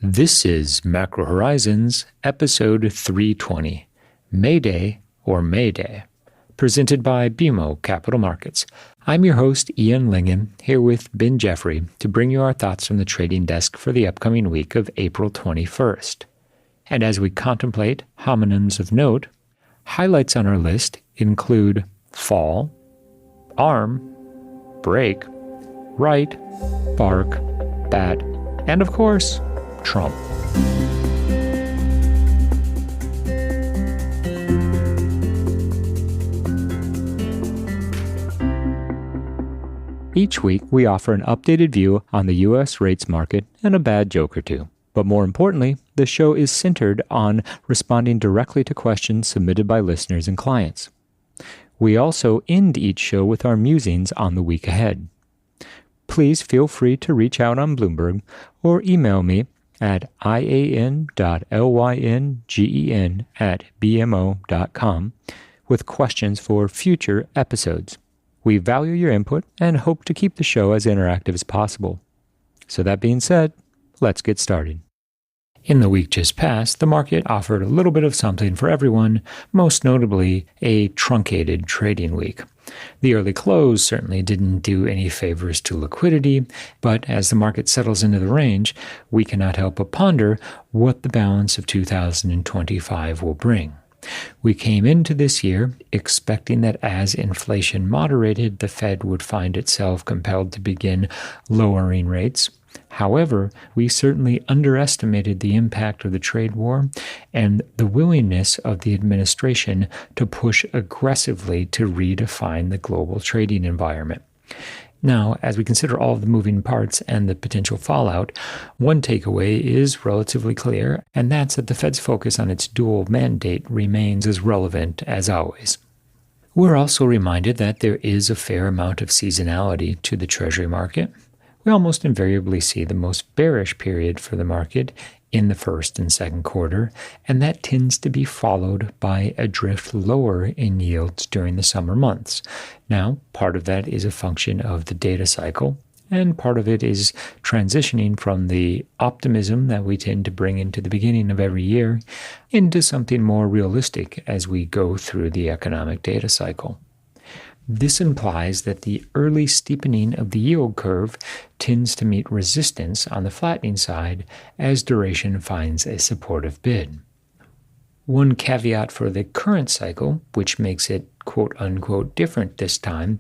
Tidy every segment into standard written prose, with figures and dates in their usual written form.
This is Macro Horizons, episode 320, Mayday or Mayday, presented by BMO Capital Markets. I'm your host, Ian Lyngen, here with Ben Jeffery to bring you our thoughts from the trading desk for the upcoming week of April 21st. And as we contemplate homonyms of note, highlights on our list include fall, arm, break, right, bark, bat, and of course, Trump. Each week, we offer an updated view on the U.S. rates market and a bad joke or two. But more importantly, the show is centered on responding directly to questions submitted by listeners and clients. We also end each show with our musings on the week ahead. Please feel free to reach out on Bloomberg or email me at ian.lyngen@bmo.com with questions for future episodes. We value your input and hope to keep the show as interactive as possible. So that being said, let's get started. In the week just past, the market offered a little bit of something for everyone, most notably a truncated trading week. The early close certainly didn't do any favors to liquidity, but as the market settles into the range, we cannot help but ponder what the balance of 2025 will bring. We came into this year expecting that as inflation moderated, the Fed would find itself compelled to begin lowering rates. However, we certainly underestimated the impact of the trade war and the willingness of the administration to push aggressively to redefine the global trading environment. Now, as we consider all of the moving parts and the potential fallout, one takeaway is relatively clear, and that's that the Fed's focus on its dual mandate remains as relevant as always. We're also reminded that there is a fair amount of seasonality to the Treasury market. We almost invariably see the most bearish period for the market in the first and second quarter, and that tends to be followed by a drift lower in yields during the summer months. Now, part of that is a function of the data cycle, and part of it is transitioning from the optimism that we tend to bring into the beginning of every year into something more realistic as we go through the economic data cycle. This implies that the early steepening of the yield curve tends to meet resistance on the flattening side as duration finds a supportive bid. One caveat for the current cycle, which makes it quote-unquote different this time,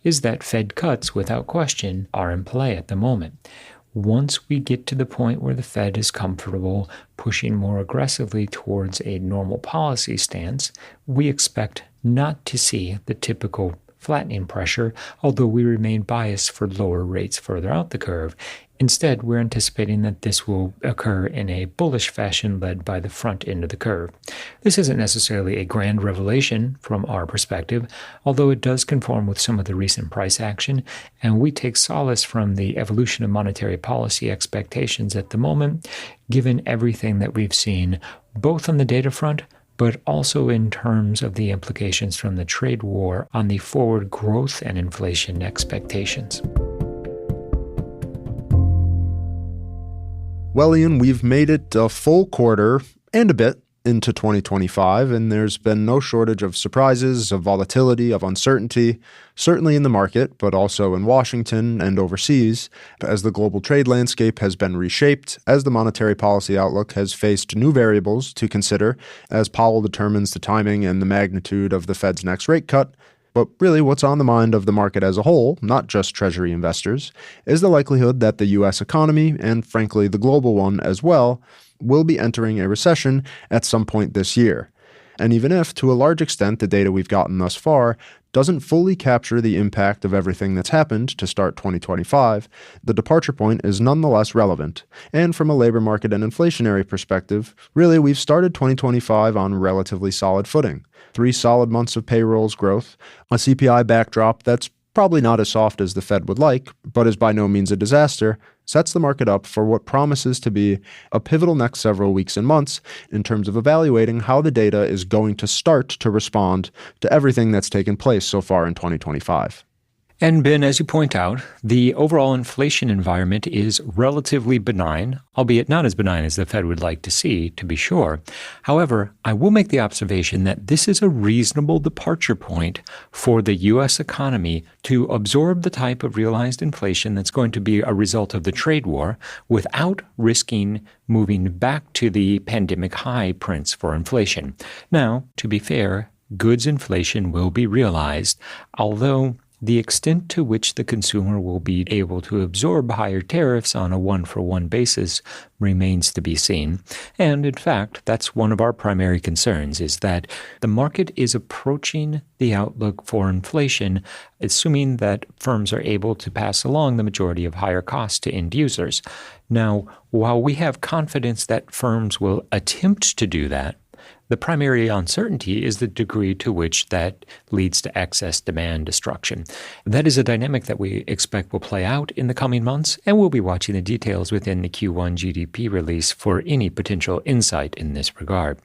is that Fed cuts, without question, are in play at the moment. Once we get to the point where the Fed is comfortable pushing more aggressively towards a normal policy stance, we expect not to see the typical flattening pressure, although we remain biased for lower rates further out the curve. Instead, we're anticipating that this will occur in a bullish fashion led by the front end of the curve. This isn't necessarily a grand revelation from our perspective, although it does conform with some of the recent price action, and we take solace from the evolution of monetary policy expectations at the moment, given everything that we've seen, both on the data front, but also in terms of the implications from the trade war on the forward growth and inflation expectations. Well, Ian, we've made it a full quarter and a bit into 2025, and there's been no shortage of surprises, of volatility, of uncertainty, certainly in the market, but also in Washington and overseas, as the global trade landscape has been reshaped, as the monetary policy outlook has faced new variables to consider, as Powell determines the timing and the magnitude of the Fed's next rate cut. But really, what's on the mind of the market as a whole, not just Treasury investors, is the likelihood that the U.S. economy, and frankly the global one as well, will be entering a recession at some point this year. And even if, to a large extent, the data we've gotten thus far doesn't fully capture the impact of everything that's happened to start 2025, the departure point is nonetheless relevant. And from a labor market and inflationary perspective, really we've started 2025 on relatively solid footing. 3 solid months of payrolls growth, a CPI backdrop that's probably not as soft as the Fed would like, but is by no means a disaster, sets the market up for what promises to be a pivotal next several weeks and months in terms of evaluating how the data is going to start to respond to everything that's taken place so far in 2025. And Ben, as you point out, the overall inflation environment is relatively benign, albeit not as benign as the Fed would like to see, to be sure. However, I will make the observation that this is a reasonable departure point for the U.S. economy to absorb the type of realized inflation that's going to be a result of the trade war without risking moving back to the pandemic high prints for inflation. Now, to be fair, goods inflation will be realized, although the extent to which the consumer will be able to absorb higher tariffs on a one-for-one basis remains to be seen. And in fact, that's one of our primary concerns, is that the market is approaching the outlook for inflation, assuming that firms are able to pass along the majority of higher costs to end users. Now, while we have confidence that firms will attempt to do that, the primary uncertainty is the degree to which that leads to excess demand destruction. That is a dynamic that we expect will play out in the coming months, and we'll be watching the details within the Q1 GDP release for any potential insight in this regard.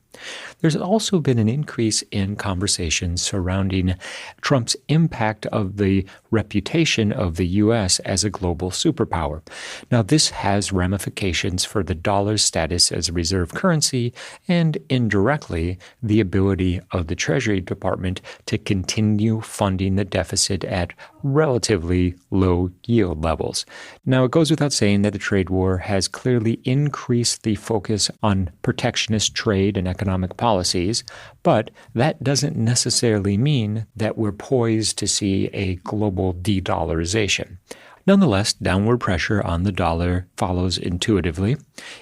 There's also been an increase in conversations surrounding Trump's impact of the reputation of the U.S. as a global superpower. Now, this has ramifications for the dollar's status as a reserve currency and indirectly the ability of the Treasury Department to continue funding the deficit at relatively low yield levels. Now, it goes without saying that the trade war has clearly increased the focus on protectionist trade and economic policies, but that doesn't necessarily mean that we're poised to see a global de-dollarization. Nonetheless, downward pressure on the dollar follows intuitively,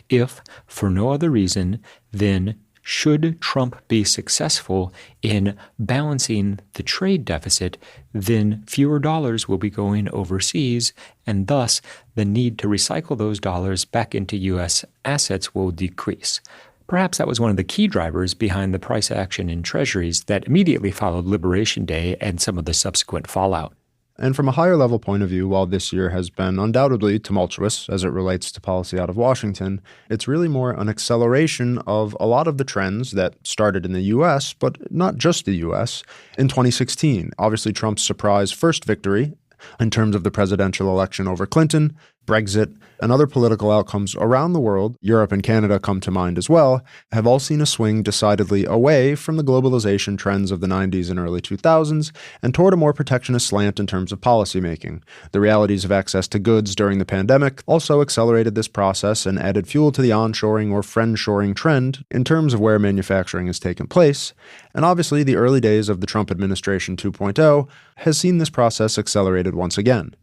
if, for no other reason, then should Trump be successful in balancing the trade deficit, then fewer dollars will be going overseas, and thus the need to recycle those dollars back into U.S. assets will decrease. Perhaps that was one of the key drivers behind the price action in treasuries that immediately followed Liberation Day and some of the subsequent fallout. And from a higher level point of view, while this year has been undoubtedly tumultuous as it relates to policy out of Washington, it's really more an acceleration of a lot of the trends that started in the U.S., but not just the U.S., in 2016. Obviously, Trump's surprise first victory in terms of the presidential election over Clinton, Brexit, and other political outcomes around the world, Europe and Canada come to mind as well, have all seen a swing decidedly away from the globalization trends of the 90s and early 2000s and toward a more protectionist slant in terms of policymaking. The realities of access to goods during the pandemic also accelerated this process and added fuel to the onshoring or friendshoring trend in terms of where manufacturing has taken place. And obviously, the early days of the Trump administration 2.0 has seen this process accelerated once again.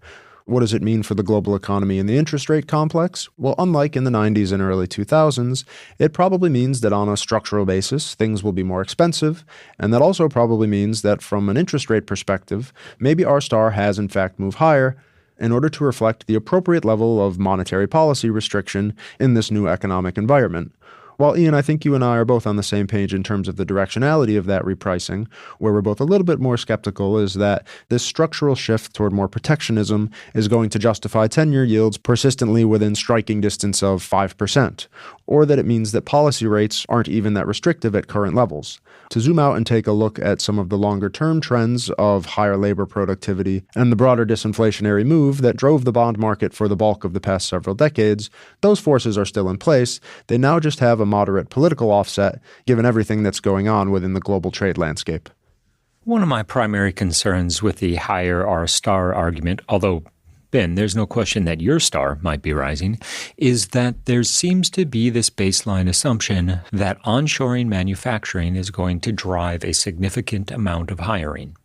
What does it mean for the global economy and the interest rate complex? Well, unlike in the 90s and early 2000s, it probably means that on a structural basis, things will be more expensive, and that also probably means that from an interest rate perspective, maybe R-star has in fact moved higher in order to reflect the appropriate level of monetary policy restriction in this new economic environment. While, Ian, I think you and I are both on the same page in terms of the directionality of that repricing, where we're both a little bit more skeptical is that this structural shift toward more protectionism is going to justify 10-year yields persistently within striking distance of 5%, or that it means that policy rates aren't even that restrictive at current levels. To zoom out and take a look at some of the longer-term trends of higher labor productivity and the broader disinflationary move that drove the bond market for the bulk of the past several decades, those forces are still in place. They now just have a moderate political offset, given everything that's going on within the global trade landscape. One of my primary concerns with the higher R-star argument, although, Ben, there's no question that your star might be rising, is that there seems to be this baseline assumption that onshoring manufacturing is going to drive a significant amount of hiring.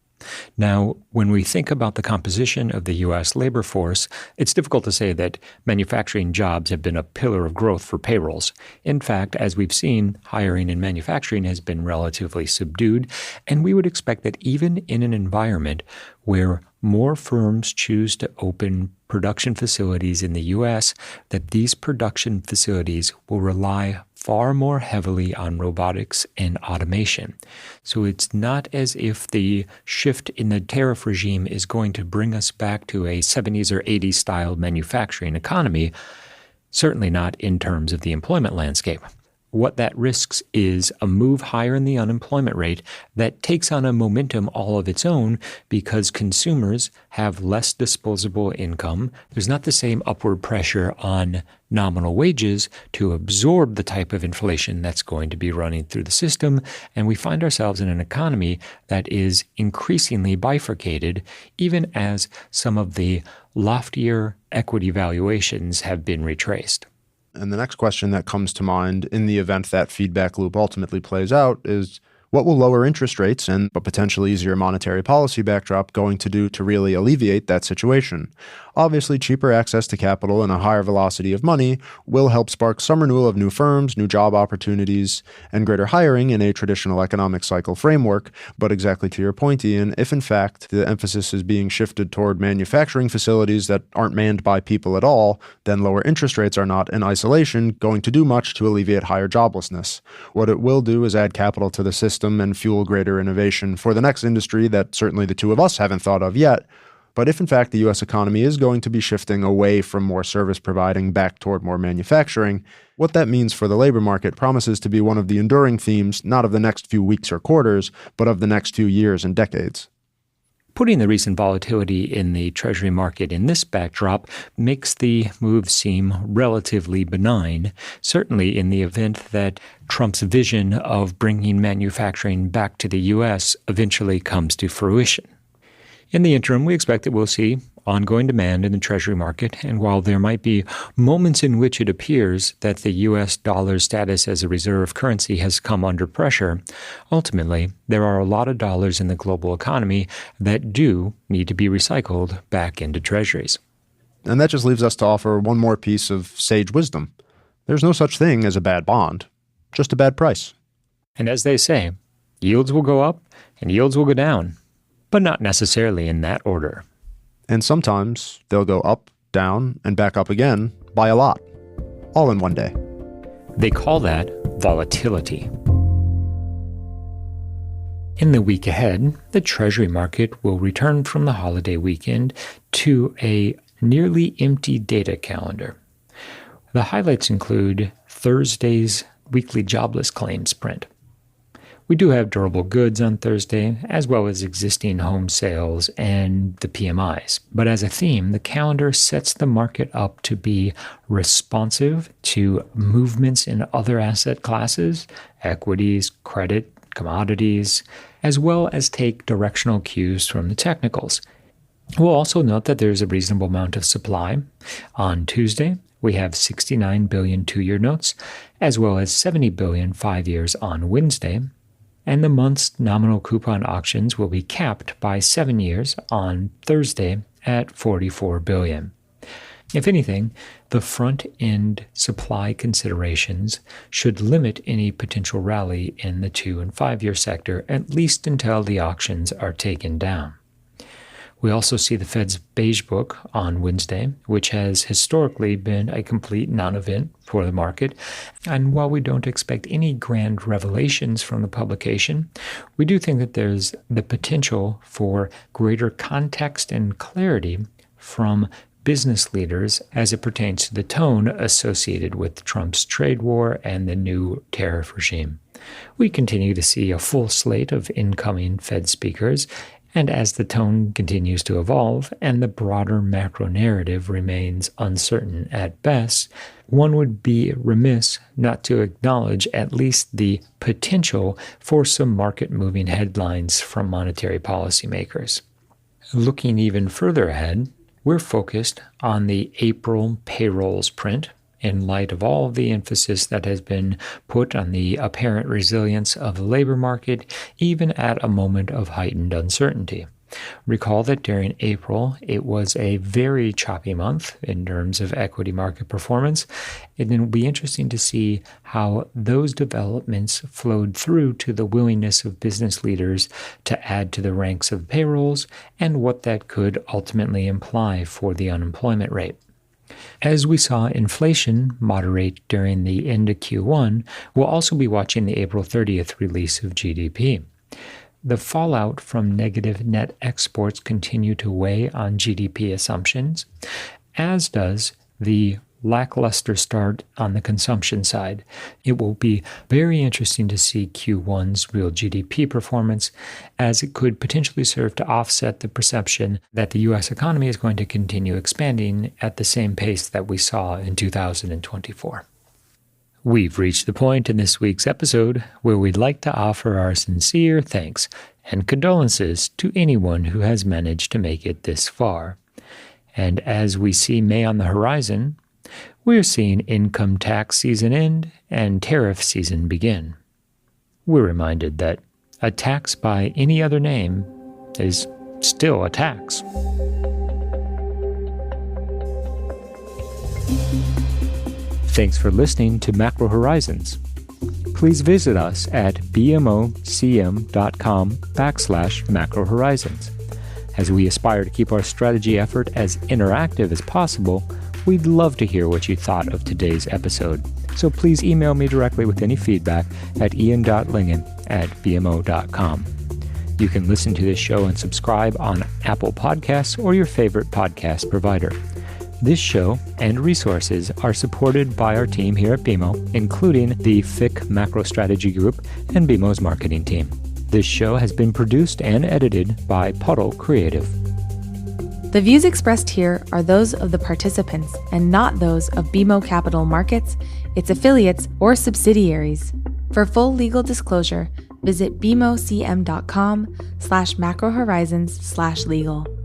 Now, when we think about the composition of the U.S. labor force, it's difficult to say that manufacturing jobs have been a pillar of growth for payrolls. In fact, as we've seen, hiring in manufacturing has been relatively subdued, and we would expect that even in an environment where more firms choose to open production facilities in the U.S., that these production facilities will rely far more heavily on robotics and automation. So it's not as if the shift in the tariff regime is going to bring us back to a 70s or 80s style manufacturing economy, certainly not in terms of the employment landscape. what that risks is a move higher in the unemployment rate that takes on a momentum all of its own because consumers have less disposable income. There's not the same upward pressure on nominal wages to absorb the type of inflation that's going to be running through the system, and we find ourselves in an economy that is increasingly bifurcated, even as some of the loftier equity valuations have been retraced. And the next question that comes to mind in the event that feedback loop ultimately plays out is, what will lower interest rates and a potentially easier monetary policy backdrop going to do to really alleviate that situation? Obviously, cheaper access to capital and a higher velocity of money will help spark some renewal of new firms, new job opportunities, and greater hiring in a traditional economic cycle framework. But exactly to your point, Ian, if in fact the emphasis is being shifted toward manufacturing facilities that aren't manned by people at all, then lower interest rates are not in isolation going to do much to alleviate higher joblessness. What it will do is add capital to the system and fuel greater innovation for the next industry that certainly the two of us haven't thought of yet. But if in fact the U.S. economy is going to be shifting away from more service providing back toward more manufacturing, what that means for the labor market promises to be one of the enduring themes, not of the next few weeks or quarters, but of the next few years and decades. Putting the recent volatility in the Treasury market in this backdrop makes the move seem relatively benign, certainly in the event that Trump's vision of bringing manufacturing back to the U.S. eventually comes to fruition. In the interim, we expect that we'll see ongoing demand in the Treasury market, and while there might be moments in which it appears that the U.S. dollar's status as a reserve currency has come under pressure, ultimately, there are a lot of dollars in the global economy that do need to be recycled back into Treasuries. And that just leaves us to offer one more piece of sage wisdom. There's no such thing as a bad bond, just a bad price. And as they say, yields will go up and yields will go down, but not necessarily in that order. And sometimes they'll go up, down, and back up again by a lot, all in one day. They call that volatility. In the week ahead, the Treasury market will return from the holiday weekend to a nearly empty data calendar. The highlights include Thursday's weekly jobless claims print. We do have durable goods on Thursday, as well as existing home sales and the PMIs. But as a theme, the calendar sets the market up to be responsive to movements in other asset classes, equities, credit, commodities, as well as take directional cues from the technicals. We'll also note that there's a reasonable amount of supply. On Tuesday, we have 69 billion two-year notes, as well as 70 billion 5 years on Wednesday. And the month's nominal coupon auctions will be capped by 7 years on Thursday at 44 billion. If anything, the front-end supply considerations should limit any potential rally in the 2- and 5-year sector, at least until the auctions are taken down. We also see the Fed's Beige Book on Wednesday, which has historically been a complete non-event for the market. And while we don't expect any grand revelations from the publication, we do think that there's the potential for greater context and clarity from business leaders as it pertains to the tone associated with Trump's trade war and the new tariff regime. We continue to see a full slate of incoming Fed speakers, and as the tone continues to evolve and the broader macro narrative remains uncertain at best, one would be remiss not to acknowledge at least the potential for some market-moving headlines from monetary policymakers. Looking even further ahead, we're focused on the April payrolls print in light of all the emphasis that has been put on the apparent resilience of the labor market, even at a moment of heightened uncertainty. Recall that during April, it was a very choppy month in terms of equity market performance, and it will be interesting to see how those developments flowed through to the willingness of business leaders to add to the ranks of payrolls and what that could ultimately imply for the unemployment rate. As we saw inflation moderate during the end of Q1, we'll also be watching the April 30th release of GDP. The fallout from negative net exports continue to weigh on GDP assumptions, as does the lackluster start on the consumption side. It will be very interesting to see Q1's real GDP performance, as it could potentially serve to offset the perception that the U.S. economy is going to continue expanding at the same pace that we saw in 2024. We've reached the point in this week's episode where we'd like to offer our sincere thanks and condolences to anyone who has managed to make it this far. And as we see May on the horizon, we're seeing income tax season end and tariff season begin. We're reminded that a tax by any other name is still a tax. Thanks for listening to Macro Horizons. Please visit us at bmocm.com/Macro Horizons. As we aspire to keep our strategy effort as interactive as possible, we'd love to hear what you thought of today's episode. So please email me directly with any feedback at ian.lyngen@bmo.com. You can listen to this show and subscribe on Apple Podcasts or your favorite podcast provider. This show and resources are supported by our team here at BMO, including the FIC Macro Strategy Group and BMO's marketing team. This show has been produced and edited by Puddle Creative. The views expressed here are those of the participants and not those of BMO Capital Markets, its affiliates, or subsidiaries. For full legal disclosure, visit bmocm.com/macrohorizons/legal.